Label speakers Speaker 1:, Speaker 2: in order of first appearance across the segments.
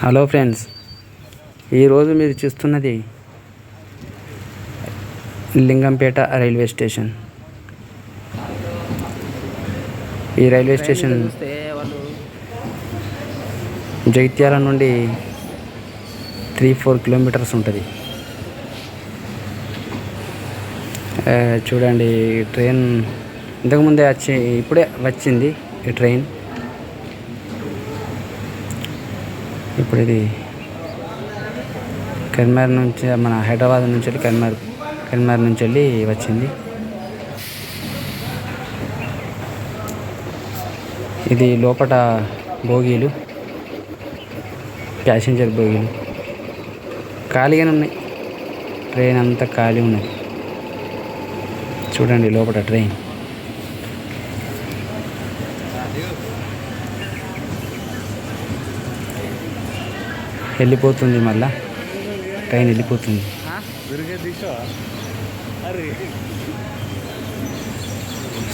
Speaker 1: Hello friends, ఈరోజు మీరు చూస్తున్నది లింగంపేట రైల్వే స్టేషన్. ఈ రైల్వే స్టేషన్ జగిత్యాల నుండి 3-4 కిలోమీటర్స్ ఉంటుంది. చూడండి, ట్రైన్ ఇంతకుముందే ఇప్పుడే వచ్చింది ఈ ట్రైన్. ఇప్పుడు ఇది కరీంనగర్ నుంచి, మన హైదరాబాద్ నుంచి వెళ్ళి కరీంనగర్ నుంచి వెళ్ళి వచ్చింది. ఇది లోపల బోగీలు, ప్యాసింజర్ బోగీలు ఖాళీగానే ఉన్నాయి. ట్రైన్ అంతా ఖాళీ ఉన్నది. చూడండి లోపల ట్రైన్. వెళ్ళిపోతుంది, మళ్ళా ట్రైన్ వెళ్ళిపోతుంది.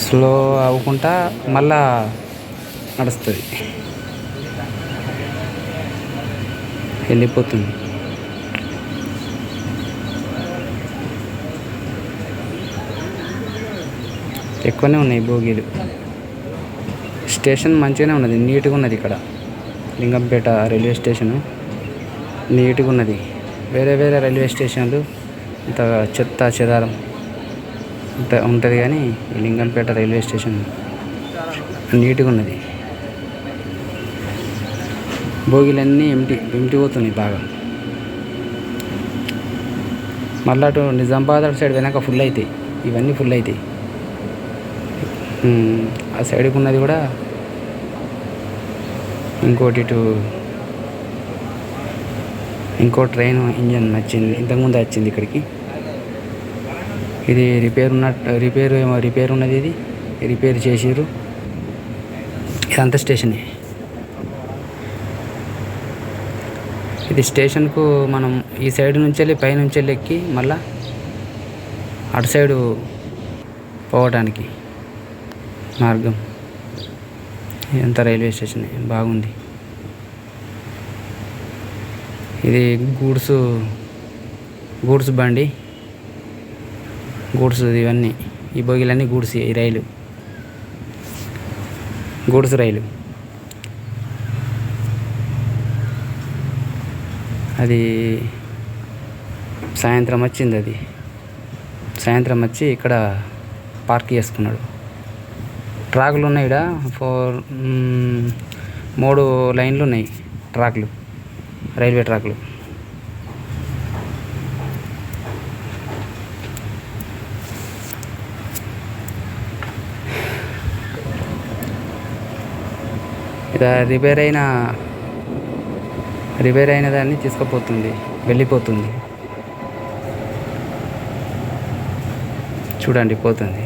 Speaker 1: స్లో అవ్వకుండా మళ్ళా నడుస్తుంది, వెళ్ళిపోతుంది. ఎక్కువనే ఉన్నాయి బోగీలు. స్టేషన్ మంచిగానే ఉన్నది, నీట్గా ఉన్నది. ఇక్కడ లింగంపేట రైల్వే స్టేషను నీట్గా ఉన్నది. వేరే రైల్వే స్టేషన్లు ఇంత చెత్త చెదారం ఉంటుంది, కానీ ఈ లింగంపేట రైల్వే స్టేషన్ నీట్గా ఉన్నది. బోగీలన్నీ ఎంటీ పోతున్నాయి బాగా. మళ్ళీ అటు నిజామాబాద్ అటు సైడ్ వెనక ఫుల్ అవుతాయి, ఇవన్నీ ఫుల్ అవుతాయి. ఆ సైడ్కి ఉన్నది కూడా ఇంకో ట్రైన్ ఇంజన్ వచ్చింది, ఇంతకుముందు వచ్చింది ఇక్కడికి. ఇది రిపేర్ ఉన్నది. ఇది రిపేర్ చేసిర్రు. ఇదంతా స్టేషనే. ఇది స్టేషన్కు మనం ఈ సైడ్ నుంచి వెళ్ళి పైనుంచి వెళ్ళి ఎక్కి మళ్ళా అటు సైడు పోవడానికి మార్గం. ఇదంతా రైల్వే స్టేషన్ బాగుంది. ఇది గూడ్స్ బండి, గూడ్స్ ఇవన్నీ, ఈ బోగీలన్నీ గూడ్స్. ఈ రైలు గూడ్స్ రైలు. అది సాయంత్రం వచ్చింది. సాయంత్రం వచ్చి ఇక్కడ పార్క్ చేసుకున్నాడు. ట్రాక్లు ఉన్నాయి, ఇక్కడ 3 లైన్లు ఉన్నాయి ట్రాక్లు, రైల్వే ట్రాక్లు. ఇలా రిపేర్ అయిన దాన్ని తీసుకుపోతుంది, వెళ్ళిపోతుంది. చూడండి, పోతుంది.